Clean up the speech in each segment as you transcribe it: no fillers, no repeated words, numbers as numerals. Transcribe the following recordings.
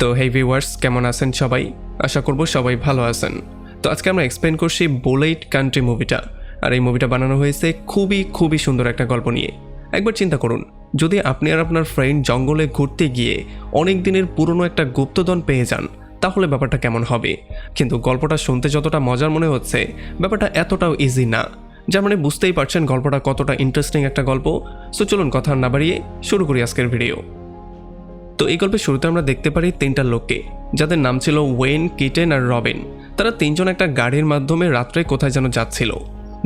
তো হেই ভিউয়ার্স, কেমন আছেন সবাই? আশা করব সবাই ভালো আছেন। তো আজকে আমরা এক্সপ্লেন করছি বুলেট কান্ট্রি মুভিটা। আর এই মুভিটা বানানো হয়েছে খুবই সুন্দর একটা গল্প নিয়ে। একবার চিন্তা করুন, যদি আপনি আর আপনার ফ্রেন্ড জঙ্গলে ঘুরতে গিয়ে অনেক দিনের পুরনো একটা গুপ্তধন পেয়ে যান, তাহলে ব্যাপারটা কেমন হবে। কিন্তু গল্পটা শুনতে যতটা মজার মনে হচ্ছে, ব্যাপারটা এতটাও ইজি না। যার মানে বুঝতেই পারছেন গল্পটা কতটা ইন্টারেস্টিং একটা গল্প। সো চলুন কথা না বাড়িয়ে শুরু করি আজকের ভিডিও। তো এই গল্পের শুরুতে আমরা দেখতে পারি তিনটা লোককে, যাদের নাম ছিল ওয়েন, কিটেন আর রবিন। তারা তিনজন একটা গাড়ির মাধ্যমে রাত্রে কোথায় যেন যাচ্ছিল।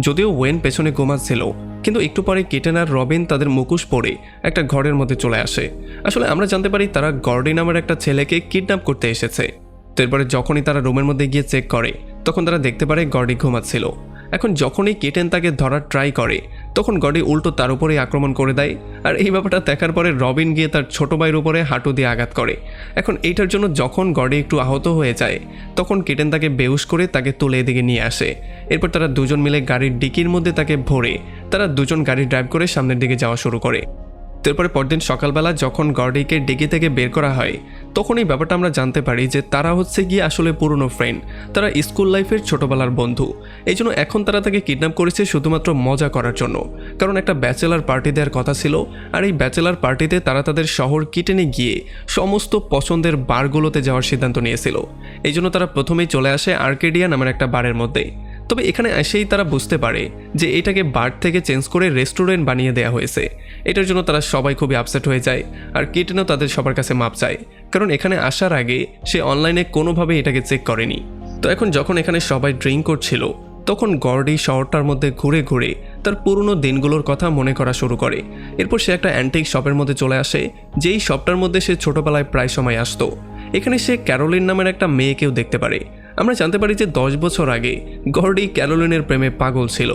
যদিও ওয়েন পেছনে ঘুমাচ্ছিল, কিন্তু একটু পরে কিটেন আর রবিন তাদের মুখোশ পরে একটা ঘরের মধ্যে চলে আসে। আসলে আমরা জানতে পারি তারা গর্ডি নামের একটা ছেলেকে কিডন্যাপ করতে এসেছে। তো এরপরে যখনই তারা রুমের মধ্যে গিয়ে চেক করে, তখন তারা দেখতে পারে গর্ডি ঘুমাচ্ছিল। এখন যখনই কিটেন তাকে ধরার ট্রাই করে, তখন গর্ডি উল্টো তার উপরেই আক্রমণ করে দেয়। আর এই ব্যাপারটা দেখার পরে রবিন গিয়ে তার ছোট ভাইয়ের উপরে হাঁটু দিয়ে আঘাত করে। এখন এইটার জন্য যখন গর্ডি একটু আহত হয়ে যায়, তখন কিটেন তাকে বেহুশ করে তাকে তুলে এদিকে নিয়ে আসে। এরপর তারা দুজন মিলে গাড়ির ডিকির মধ্যে তাকে ভরে তারা দুজন গাড়ি ড্রাইভ করে সামনের দিকে যাওয়া শুরু করে। তারপরে পরদিন সকালবেলা যখন গর্ডিকে ডিকি থেকে বের করা হয়, তখন এই ব্যাপারটা আমরা জানতে পারি যে তারা হচ্ছে গিয়ে আসলে পুরনো ফ্রেন্ড। তারা স্কুল লাইফের ছোটবেলার বন্ধু। এই জন্য এখন তারা তাকে কিডন্যাপ করেছে শুধুমাত্র মজা করার জন্য। কারণ একটা ব্যাচেলার পার্টি দেওয়ার কথা ছিল, আর এই ব্যাচেলার পার্টিতে তারা তাদের শহর কিটেনে গিয়ে সমস্ত পছন্দের বারগুলোতে যাওয়ার সিদ্ধান্ত নিয়েছিল। এই জন্য তারা প্রথমেই চলে আসে আর্কেডিয়া নামের একটা বারের মধ্যে। তবে এখানে এসেই তারা বুঝতে পারে যে এটাকে বার থেকে চেঞ্জ করে রেস্টুরেন্ট বানিয়ে দেওয়া হয়েছে। এটার জন্য তারা সবাই খুবই আপসেট হয়ে যায়। আর কিটেনও তাদের সবার কাছে মাপ চায়, কারণ এখানে আসার আগে সে অনলাইনে কোনোভাবে এটাকে চেক করেনি। তো এখন যখন এখানে সবাই ড্রিঙ্ক করছিল, তখন গর্ডি শহরটার মধ্যে ঘুরে ঘুরে তার পুরনো দিনগুলোর কথা মনে করা শুরু করে। এরপর সে একটা অ্যান্টিক শপের মধ্যে চলে আসে, যেই শপটার মধ্যে সে ছোটবেলায় প্রায় সময় আসতো। এখানে সে ক্যারোলিন নামের একটা মেয়েকেও দেখতে পারে। আমরা জানতে পারি যে 10 বছর আগে গর্ডি ক্যারোলিনের প্রেমে পাগল ছিল।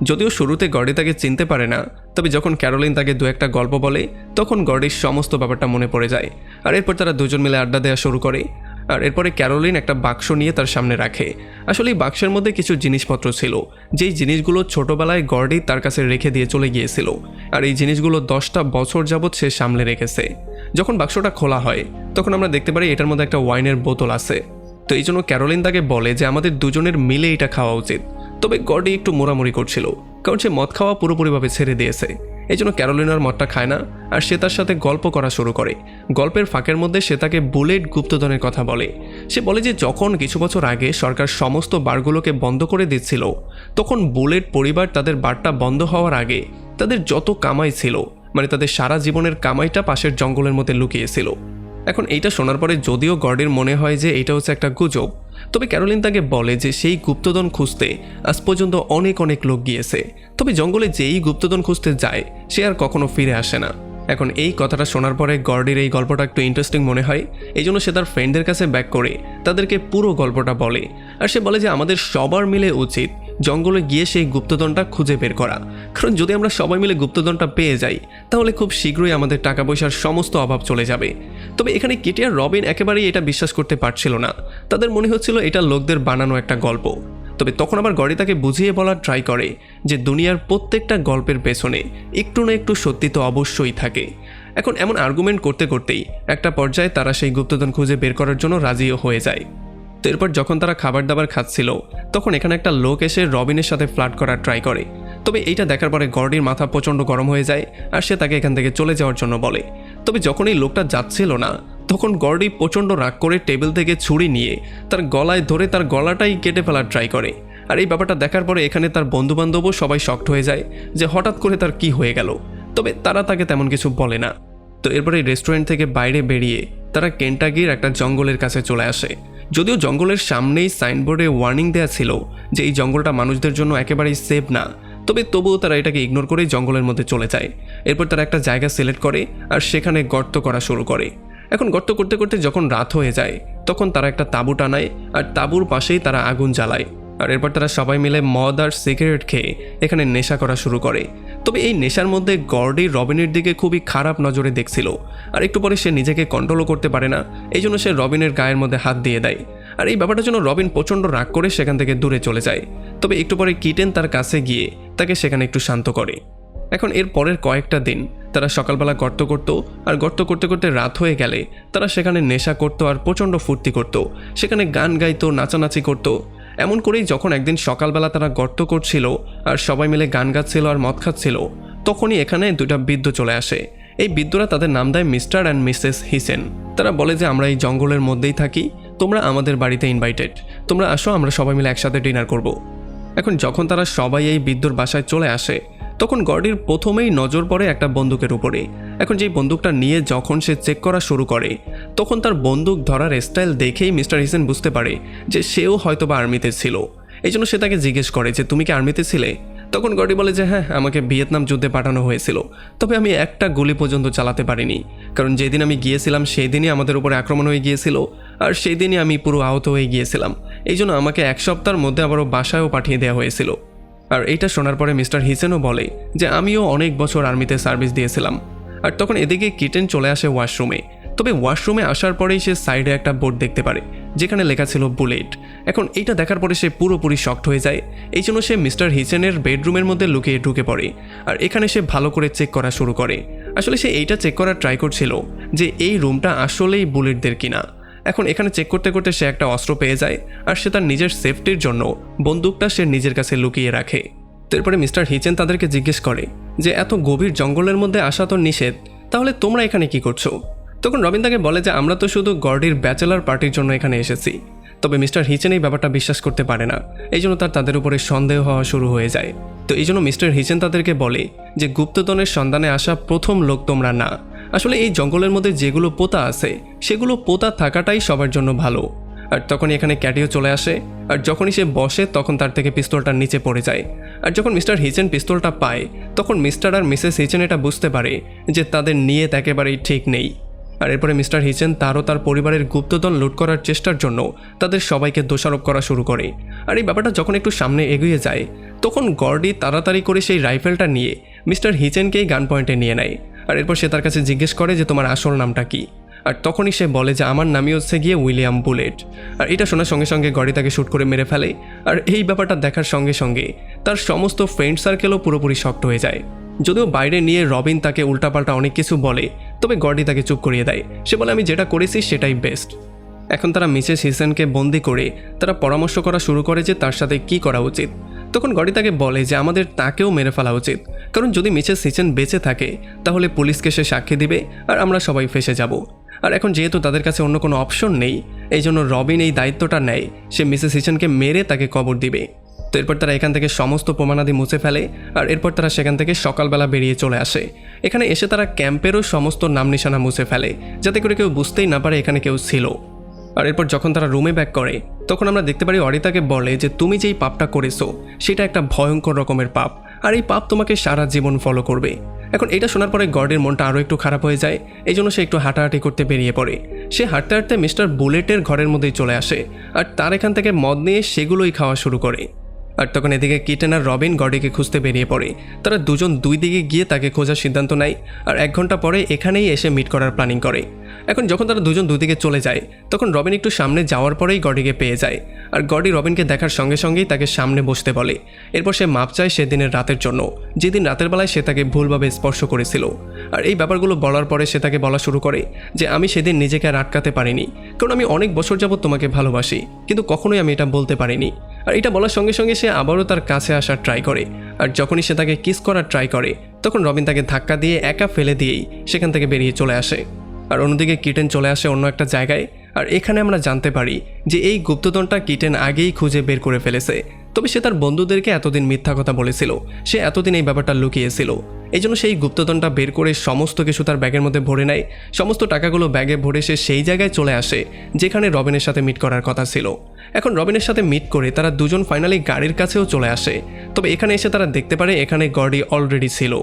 যদিও শুরুতে গর্ডি তাকে চিনতে পারে না, তবে যখন ক্যারোলিন তাকে দু একটা গল্প বলে, তখন গর্ডির সমস্ত ব্যাপারটা মনে পড়ে যায়। আর এরপর তারা দুজন মিলে আড্ডা দেওয়া শুরু করে। আর এরপরে ক্যারোলিন একটা বাক্স নিয়ে তার সামনে রাখে। আসলে এই বাক্সের মধ্যে কিছু জিনিসপত্র ছিল, যেই জিনিসগুলো ছোটবেলায় গর্ডি তার কাছে রেখে দিয়ে চলে গিয়েছিল। আর এই জিনিসগুলো 10টা বছর যাবৎ সে সামলে রেখেছে। যখন বাক্সটা খোলা হয়, তখন আমরা দেখতে পারি এটার মধ্যে একটা ওয়াইনের বোতল আছে। তো এই জন্য ক্যারোলিন তাকে বলে যে আমাদের দুজনের মিলে এটা খাওয়া উচিত। তবে গর্ডি একটু মোড়ামুড়ি করছিল, কারণ সে মদ খাওয়া পুরোপুরিভাবে ছেড়ে দিয়েছে। এই জন্য ক্যারোলিন আর মদটা খায় না, আর সে তার সাথে গল্প করা শুরু করে। গল্পের ফাঁকের মধ্যে সে তাকে বুলেট গুপ্তধনের কথা বলে। সে বলে যে যখন কিছু বছর আগে সরকার সমস্ত বারগুলোকে বন্ধ করে দিচ্ছিল, তখন বুলেট পরিবার তাদের বারটা বন্ধ হওয়ার আগে তাদের যত কামাই ছিল, মানে তাদের সারা জীবনের কামাইটা পাশের জঙ্গলের মধ্যে লুকিয়েছিল। এখন এইটা শোনার পরে যদিও গর্ডির মনে হয় যে এটা হচ্ছে একটা গুজব, তবে ক্যারোলিন তাকে বলে যে সেই গুপ্তধন খুঁজতে আজ পর্যন্ত অনেক লোক গিয়েছে, তবে জঙ্গলে যেই গুপ্তধন খুঁজতে যায় সে আর কখনো ফিরে আসে না। এখন এই কথাটা শোনার পরে গর্ডির এই গল্পটা একটু ইন্টারেস্টিং মনে হয়। এই জন্য সে তার ফ্রেন্ডদের কাছে ব্যাক করে তাদেরকে পুরো গল্পটা বলে। আর সে বলে যে আমাদের সবার মিলে উচিত জঙ্গলে গিয়ে সেই গুপ্তধনটা খুঁজে বের করা, কারণ যদি আমরা সবাই মিলে গুপ্তধনটা পেয়ে যাই, তাহলে খুব শীঘ্রই আমাদের টাকা পয়সার সমস্ত অভাব চলে যাবে। তবে এখানে কিটি আর রবিন একেবারেই এটা বিশ্বাস করতে পারছিল না। তাদের মনে হচ্ছিল এটা লোকদের বানানো একটা গল্প। তবে তখন আবার গর্ডি তাকে বুঝিয়ে বলার ট্রাই করে যে দুনিয়ার প্রত্যেকটা গল্পের পেছনে একটু না একটু সত্যি তো অবশ্যই থাকে। এখন এমন আর্গুমেন্ট করতে করতেই একটা পর্যায়ে তারা সেই গুপ্তধন খুঁজে বের করার জন্য রাজিও হয়ে যায়। তো এরপর যখন তারা খাবার দাবার খাচ্ছিল, তখন এখানে একটা লোক এসে রবিনের সাথে ফ্লার্ট করার ট্রাই করে। তবে এইটা দেখার পরে গর্ডির মাথা প্রচণ্ড গরম হয়ে যায়, আর সে তাকে এখান থেকে চলে যাওয়ার জন্য বলে। তবে যখন এই লোকটা যাচ্ছিল না, তখন গর্ডি প্রচণ্ড রাগ করে টেবিল থেকে ছুরি নিয়ে তার গলায় ধরে তার গলাটাই কেটে ফেলার ট্রাই করে। আর এই ব্যাপারটা দেখার পরে এখানে তার বন্ধুবান্ধবও সবাই শকড হয়ে যায় যে হঠাৎ করে তার কি হয়ে গেল। তবে তারা তাকে তেমন কিছু বলে না। তো এরপরে রেস্টুরেন্ট থেকে বাইরে বেরিয়ে তারা কেন্টাকির একটা জঙ্গলের কাছে চলে আসে। যদিও জঙ্গলের সামনেই সাইনবোর্ডে ওয়ার্নিং দেওয়া ছিল যে এই জঙ্গলটা মানুষদের জন্য একেবারেই সেফ না, তবে তবুও তারা এটাকে ইগনোর করে জঙ্গলের মধ্যে চলে যায়। এরপর তারা একটা জায়গা সিলেক্ট করে আর সেখানে গর্ত করা শুরু করে। এখন গর্ত করতে করতে যখন রাত হয়ে যায়, তখন তারা একটা তাঁবু টানায় আর তাঁবুর পাশেই তারা আগুন জ্বালায়। আর এরপর তারা সবাই মিলে মদ আর সিগারেট খেয়ে এখানে নেশা করা শুরু করে। তবে এই নেশার মধ্যে গর্ডি রবিনের দিকে খুবই খারাপ নজরে দেখছিল, আর একটু পরে সে নিজেকে কন্ট্রোলও করতে পারে না। এই জন্য সে রবিনের গায়ের মধ্যে হাত দিয়ে দেয়। আর এই ব্যাপারটার জন্য রবিন প্রচণ্ড রাগ করে সেখান থেকে দূরে চলে যায়। তবে একটু পরে কিটেন তার কাছে গিয়ে তাকে সেখানে একটু শান্ত করে। এখন এর পরের কয়েকটা দিন তারা সকালবেলা গর্ত করতো, আর গর্ত করতে করতে রাত হয়ে গেলে তারা সেখানে নেশা করতো আর প্রচণ্ড ফুর্তি করতো, সেখানে গান গাইতো, নাচানাচি করতো। এমন করেই যখন একদিন সকালবেলা তারা গর্ত করছিল আর সবাই মিলে গান গাচ্ছিল আর মদ খাচ্ছিল, তখনই এখানে দুটা বৃদ্ধ চলে আসে। এই বৃদ্ধরা তাদের নাম দেয় মিস্টার অ্যান্ড মিসেস হিসেন। তারা বলে যে আমরা এই জঙ্গলের মধ্যেই থাকি, তোমরা আমাদের বাড়িতে ইনভাইটেড, তোমরা আসো, আমরা সবাই মিলে একসাথে ডিনার করব। এখন যখন তারা সবাই এই বৃদ্ধর বাসায় চলে আসে, তখন গর্ডির প্রথমেই নজর পড়ে একটা বন্দুকের উপরে। এখন যেই বন্দুকটা নিয়ে যখন সে চেক করা শুরু করে, তখন তার বন্দুক ধরার স্টাইল দেখেই মিস্টার হিসেন বুঝতে পারে যে সেও হয়তোবা আর্মিতে ছিল। এই জন্য সে তাকে জিজ্ঞেস করে যে তুমি কি আর্মিতে ছিলে? তখন গর্ডি বলে যে হ্যাঁ, আমাকে ভিয়েতনাম যুদ্ধে পাঠানো হয়েছিল, তবে আমি একটা গুলি পর্যন্ত চালাতে পারিনি, কারণ যেদিন আমি গিয়েছিলাম সেই দিনই আমাদের উপরে আক্রমণ হয়ে গিয়েছিল, আর সেই দিনই আমি পুরো আহত হয়ে গিয়েছিলাম। এই জন্য আমাকে 1 সপ্তাহের মধ্যে আবারও বাসায়ও পাঠিয়ে দেওয়া হয়েছিল। আর এইটা শোনার পরে মিস্টার হিসেনও বলে যে আমিও অনেক বছর আর্মিতে সার্ভিস দিয়েছিলাম। আর তখন এদিকে কিটেন চলে আসে ওয়াশরুমে। তবে ওয়াশরুমে আসার পরেই সে সাইডে একটা বোর্ড দেখতে পারে যেখানে লেখা ছিল বুলেট। এখন এইটা দেখার পরে সে পুরোপুরি শকড হয়ে যায়। এই জন্য সে মিস্টার হিসেনের বেডরুমের মধ্যে লুকিয়ে ঢুকে পড়ে, আর এখানে সে ভালো করে চেক করা শুরু করে। আসলে সে এইটা চেক করার ট্রাই করছিল যে এই রুমটা আসলেই বুলেটদের কিনা। এখন এখানে চেক করতে করতে সে একটা অস্ত্র পেয়ে যায়, আর সে তার নিজের সেফটির জন্য বন্দুকটা সে নিজের কাছে লুকিয়ে রাখে। তারপরে মিস্টার হিচেন তাদেরকে জিজ্ঞেস করে যে এত গভীর জঙ্গলের মধ্যে আসা তো নিষেধ, তাহলে তোমরা এখানে কি করছো? তখন রবিন তাকে বলে যে আমরা তো শুধু গর্ডির ব্যাচেলার পার্টির জন্য এখানে এসেছি। তবে মিস্টার হিচেন এই ব্যাপারটা বিশ্বাস করতে পারে না, এই জন্য তাদের উপরে সন্দেহ হওয়া শুরু হয়ে যায়। তো এই জন্য মিস্টার হিচেন তাদেরকে বলে যে গুপ্তধনের সন্ধানে আসা প্রথম লোক তোমরা না। আসলে এই জঙ্গলের মধ্যে যেগুলো পোতা আছে সেগুলো পোতা থাকাটাই সবার জন্য ভালো। আর তখন এখানে ক্যাটিও চলে আসে, আর যখনই সে বসে তখন তার থেকে পিস্তলটা নিচে পড়ে যায়। আর যখন মিস্টার হিচেন পিস্তলটা পায়, তখন মিস্টার আর মিসেস হিচেন এটা বুঝতে পারে যে তাদের নিয়ত একেবারেই ঠিক নেই। আর এরপরে মিস্টার হিচেন তারও তার পরিবারের গুপ্তধন লুট করার চেষ্টার জন্য তাদের সবাইকে দোষারোপ করা শুরু করে। আর এই ব্যাপারটা যখন একটু সামনে এগিয়ে যায়, তখন গর্ডি তাড়াতাড়ি করে সেই রাইফেলটা নিয়ে মিস্টার হিচেনকেই গান পয়েন্টে নিয়ে নেয়। আর এরপর সে তার কাছে জিজ্ঞেস করে যে তোমার আসল নামটা কি? আর তখনই সে বলে যে আমার নামই হচ্ছে গিয়ে উইলিয়াম বুলেট। আর এটা শোনার সঙ্গে সঙ্গে গর্ডি তাকে শ্যুট করে মেরে ফেলে। আর এই ব্যাপারটা দেখার সঙ্গে সঙ্গে তার সমস্ত ফ্রেন্ড সার্কেলও পুরোপুরি শক্ট হয়ে যায়। যদিও বাইরে নিয়ে রবিন তাকে উল্টাপাল্টা অনেক কিছু বলে, তবে গর্ডি তাকে চুপ করিয়ে দেয়। সে বলে আমি যেটা করেছি সেটাই বেস্ট। এখন তারা মিসেস হিসেনকে বন্দি করে তারা পরামর্শ করা শুরু করে যে তার সাথে কি করা উচিত। তখন গর্ডি তাকে বলে যে আমাদের তাকেও মেরে ফেলা উচিত, কারণ যদি মিসেস হিসেন বেঁচে থাকে তাহলে পুলিশকে সে সাক্ষী দিবে আর আমরা সবাই ফেঁসে যাব। আর এখন যেহেতু তাদের কাছে অন্য কোনো অপশন নেই, এই জন্য রবিন এই দায়িত্বটা নেয়, সে মিসেস হিসেনকে মেরে তাকে কবর দিবে। তো এরপর তারা এখান থেকে সমস্ত প্রমাণাদি মুছে ফেলে, আর এরপর তারা সেখান থেকে সকালবেলা বেরিয়ে চলে আসে। এখানে এসে তারা ক্যাম্পেরও সমস্ত নাম নিশানা মুছে ফেলে, যাতে করে কেউ বুঝতেই না পারে এখানে কেউ ছিল। আর এরপর যখন তারা রুমে ব্যাক করে, তখন আমরা দেখতে পারি অরিতাকে বলে যে তুমি যেই পাপটা করেছো সেটা একটা ভয়ঙ্কর রকমের পাপ, আর এই পাপ তোমাকে সারা জীবন ফলো করবে। এখন এটা শোনার পরে গর্ডের মনটা আরও একটু খারাপ হয়ে যায়, এই জন্য সে একটু হাঁটাহাঁটি করতে বেরিয়ে পড়ে। সে হাঁটতে হাঁটতে মিস্টার বুলেটের ঘরের মধ্যেই চলে আসে, আর তার এখান থেকে মদ নিয়ে সেগুলোই খাওয়া শুরু করে। আর তখন এদিকে কিটেন আর রবিন গর্ডিকে খুঁজতে বেরিয়ে পড়ে। তারা দুজন দুই দিকে গিয়ে তাকে খোঁজার সিদ্ধান্ত নেয়, আর 1 ঘন্টা পরে এখানেই এসে মিট করার প্ল্যানিং করে। এখন যখন তারা দুজন দুদিকে চলে যায়, তখন রবিন একটু সামনে যাওয়ার পরেই গর্ডিকে পেয়ে যায়। আর গর্ডি রবিনকে দেখার সঙ্গে সঙ্গেই তাকে সামনে বসতে বলে। এরপর সে মাপ চায় সেদিনের রাতের জন্য, যেদিন রাতের বেলায় সে তাকে ভুলভাবে স্পর্শ করেছিল। আর এই ব্যাপারগুলো বলার পরে সে তাকে বলা শুরু করে যে আমি সেদিন নিজেকে আর আটকাতে পারিনি, কারণ আমি অনেক বছর যাবৎ তোমাকে ভালোবাসি, কিন্তু কখনোই আমি এটা বলতে পারিনি। আর এটা বলার সঙ্গে সঙ্গে সে আবারও তার কাছে আসার ট্রাই করে। আর যখনই সে তাকে কিস করার ট্রাই করে, তখন রবিন তাকে ধাক্কা দিয়ে একা ফেলে দিয়েই সেখান থেকে বেরিয়ে চলে আসে। আর অন্যদিকে কিটেন চলে আসে অন্য একটা জায়গায়। আর এখানে আমরা জানতে পারি যে এই গুপ্তধনটা কিটেন আগেই খুঁজে বের করে ফেলেছে, তবে সে তার বন্ধুদেরকে এতদিন মিথ্যা কথা বলেছিল, সে এতদিন এই ব্যাপারটা লুকিয়েছিল। এই জন্য সেই গুপ্তধনটা বের করে সমস্ত কিছু তার ব্যাগের মধ্যে ভরে নেয়। সমস্ত টাকাগুলো ব্যাগে ভরে সে সেই জায়গায় চলে আসে যেখানে রবিনের সাথে মিট করার কথা ছিল। এখন রবিনের সাথে মিট করে তারা দুজন ফাইনালি গাড়ির কাছেও চলে আসে। তবে এখানে এসে তারা দেখতে পারে এখানে গর্ডি অলরেডি ছিল।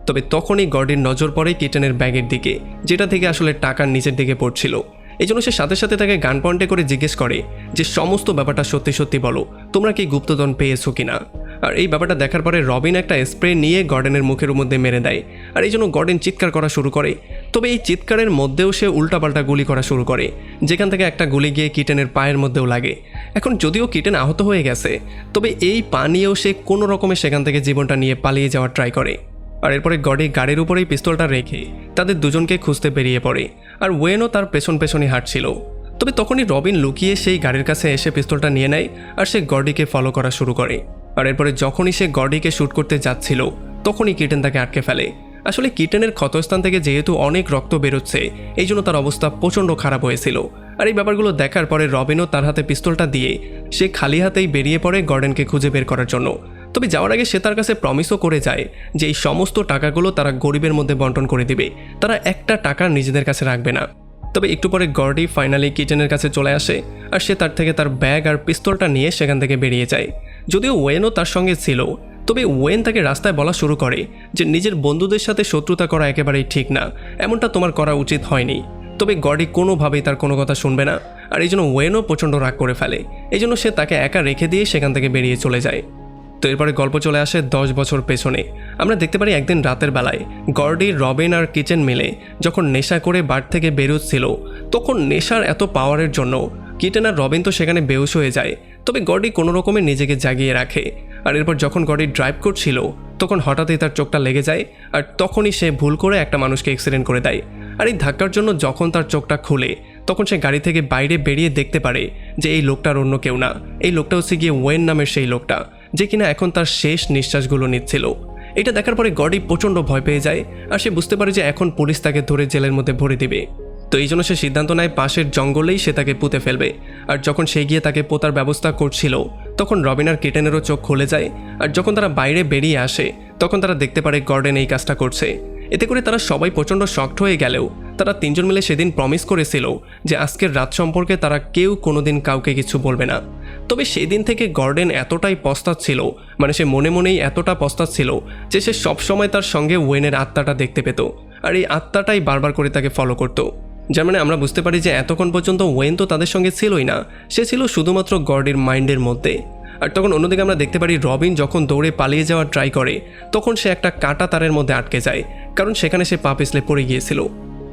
তবে তখনই গর্ডির নজর পড়ে কিটেনের ব্যাগের দিকে, যেটা থেকে আসলে টাকার নিচের দিকে পড়ছিল। এই জন্য সে সাথে সাথে তাকে গান পয়েন্টে করে জিজ্ঞেস করে যে সমস্ত ব্যাপারটা সত্যি সত্যি বলো, তোমরা কি গুপ্তধন পেয়েছো কিনা। আর এই ব্যাপারটা দেখার পরে রবিন একটা স্প্রে নিয়ে গর্ডেনের মুখের মধ্যে মেরে দেয়। আর এই জন্য গর্ডেন চিৎকার করা শুরু করে। তবে এই চিৎকারের মধ্যেও সে উল্টাপাল্টা গুলি করা শুরু করে, যেখান থেকে একটা গুলি গিয়ে কিটেনের পায়ের মধ্যেও লাগে। এখন যদিও কিটেন আহত হয়ে গেছে, তবে এই পা নিয়েও সে কোনো রকমে সেখান থেকে জীবনটা নিয়ে পালিয়ে যাওয়ার ট্রাই করে। আর এরপরে গডি গাড়ির উপরেই পিস্তলটা রেখে তাদের দুজনকে খুঁজতে বেরিয়ে পড়ে, আর ওয়েনও তার পেছন পেছনই হাঁটছিল। তবে তখনই রবিন লুকিয়ে সেই গাড়ির কাছে এসে পিস্তলটা নিয়ে নেয় আর সে গডিকে ফলো করা শুরু করে। আর এরপরে যখনই সে গডিকে শ্যুট করতে যাচ্ছিল তখনই কিটেন তাকে আটকে ফেলে। আসলে কিটেনের ক্ষতস্থান থেকে যেহেতু অনেক রক্ত বেরোচ্ছে, এই জন্য তার অবস্থা প্রচণ্ড খারাপ হয়েছিল। আর এই ব্যাপারগুলো দেখার পরে রবিনও তার হাতে পিস্তলটা দিয়ে সে খালি হাতেই বেরিয়ে পড়ে গর্ডনকে খুঁজে বের করার জন্য। তবে যাওয়ার আগে সে তার কাছে প্রমিসও করে যায় যে এই সমস্ত টাকাগুলো তারা গরিবের মধ্যে বন্টন করে দিবে, তারা একটা টাকা নিজেদের কাছে রাখবে না। তবে একটু পরে গর্ডি ফাইনালি কিটেনের কাছে চলে আসে আর সে তার থেকে তার ব্যাগ আর পিস্তলটা নিয়ে সেখান থেকে বেরিয়ে যায়। যদিও ওয়েনও তার সঙ্গে ছিল, তবে ওয়েন তাকে রাস্তায় বলা শুরু করে যে নিজের বন্ধুদের সাথে শত্রুতা করা একেবারেই ঠিক না, এমনটা তোমার করা উচিত হয়নি। তবে গর্ডি কোনোভাবেই তার কোনো কথা শুনবে না, আর এই জন্য ওয়েনও প্রচণ্ড রাগ করে ফেলে। এই জন্য সে তাকে একা রেখে দিয়ে সেখান থেকে বেরিয়ে চলে যায়। তো এরপরে গল্প চলে আসে 10 বছর পেছনে। আমরা দেখতে পারি একদিন রাতের বেলায় গর্ডি, রবিন আর কিচেন মিলে যখন নেশা করে বার থেকে বেরোচ্ছিল, তখন নেশার এত পাওয়ারের জন্য কিটেন আর রবিন তো সেখানে বেহুশ হয়ে যায়। তবে গর্ডি কোনো রকমে নিজেকে জাগিয়ে রাখে। আর এরপর যখন গর্ডি ড্রাইভ করছিল তখন হঠাৎই তার চোখটা লেগে যায়, আর তখনই সে ভুল করে একটা মানুষকে অ্যাক্সিডেন্ট করে দেয়। আর এই ধাক্কার জন্য যখন তার চোখটা খুলে তখন সে গাড়ি থেকে বাইরে বেরিয়ে দেখতে পারে যে এই লোকটার অন্য কেউ না, এই লোকটা হচ্ছে গিয়ে ওয়েন নামের সেই লোকটা, যে কিনা এখন তার শেষ নিঃশ্বাসগুলো নিচ্ছিল। এটা দেখার পরে গর্ডি প্রচণ্ড ভয় পেয়ে যায়, আর সে বুঝতে পারে যে এখন পুলিশ তাকে ধরে জেলের মধ্যে ভরে দিবে। তো এই জন্য সে সিদ্ধান্ত নেয় পাশের জঙ্গলেই সে তাকে পুঁতে ফেলবে। আর যখন সে গিয়ে তাকে পোতার ব্যবস্থা করছিল তখন রবিন আর কিটেনেরও চোখ খুলে যায়। আর যখন তারা বাইরে বেরিয়ে আসে তখন তারা দেখতে পারে গর্ডন এই কাজটা করছে। এতে করে তারা সবাই প্রচণ্ড শকড হয়ে গেলেও তারা তিনজন মিলে সেদিন প্রমিস করেছিল যে আজকের রাত সম্পর্কে তারা কেউ কোনোদিন কাউকে কিছু বলবে না। তবে সেদিন থেকে গর্ডন এতটাই পস্তাচ্ছিল, মানে সে মনে মনেই এতটা পস্তাচ্ছিল যে সে সবসময় তার সঙ্গে ওয়েনের আত্মাটা দেখতে পেত, আর এই আত্মাটাই বারবার করে তাকে ফলো করত। যার মানে আমরা বুঝতে পারি যে এতক্ষণ পর্যন্ত ওয়েন তো তাদের সঙ্গে ছিলই না, সে ছিল শুধুমাত্র গর্ডির মাইন্ডের মধ্যে। আর তখন অন্যদিকে আমরা দেখতে পারি রবিন যখন দৌড়ে পালিয়ে যাওয়ার ট্রাই করে তখন সে একটা কাঁটা তারের মধ্যে আটকে যায়, কারণ সেখানে সে পা পিছলে পড়ে গিয়েছিল।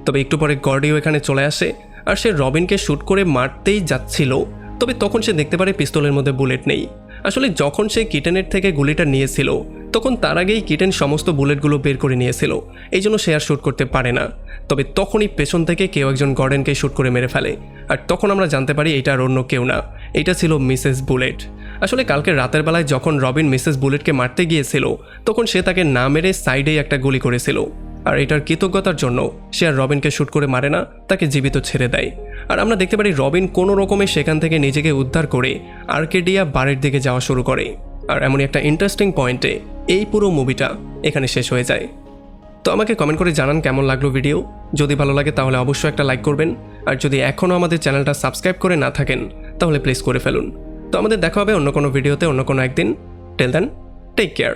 তবে একটু পরে গর্ডিও এখানে চলে আসে আর সে রবিনকে শ্যুট করে মারতেই যাচ্ছিল, তবে তখন সে দেখতে পারে পিস্তলের মধ্যে বুলেট নেই। আসলে যখন সে কিটেনের থেকে গুলিটা নিয়েছিল তখন তার আগেই কিটেন সমস্ত বুলেটগুলো বের করে নিয়েছিল, এই জন্য সে আর শ্যুট করতে পারে না। তবে তখনই পেছন থেকে কেউ একজন গর্ডনকে শ্যুট করে মেরে ফেলে, আর তখন আমরা জানতে পারি এটা আর অন্য কেউ না, এটা ছিল মিসেস বুলেট। আসলে কালকে রাতের বেলায় যখন রবিন মিসেস বুলেটকে মারতে গিয়েছিল তখন সে তাকে না মেরে সাইডেই একটা গুলি করেছিল, আর এটার কৃতজ্ঞতার জন্য সে আর রবিনকে শ্যুট করে মারে না, তাকে জীবিত ছেড়ে দেয়। আর আমরা দেখতে পারি রবিন কোনো রকমে সেখান থেকে নিজেকে উদ্ধার করে আর্কেডিয়া বারের দিকে যাওয়া শুরু করে। আর এমনই একটা ইন্টারেস্টিং পয়েন্টে এই পুরো মুভিটা এখানে শেষ হয়ে যায়। তো আমাকে কমেন্ট করে জানান কেমন লাগলো ভিডিও। যদি ভালো লাগে তাহলে অবশ্যই একটা লাইক করবেন, আর যদি এখনও আমাদের চ্যানেলটা সাবস্ক্রাইব করে না থাকেন তাহলে প্লিজ করে ফেলুন। তো আমাদের দেখা হবে অন্য কোনো ভিডিওতে অন্য কোনো একদিন। Till then, take care.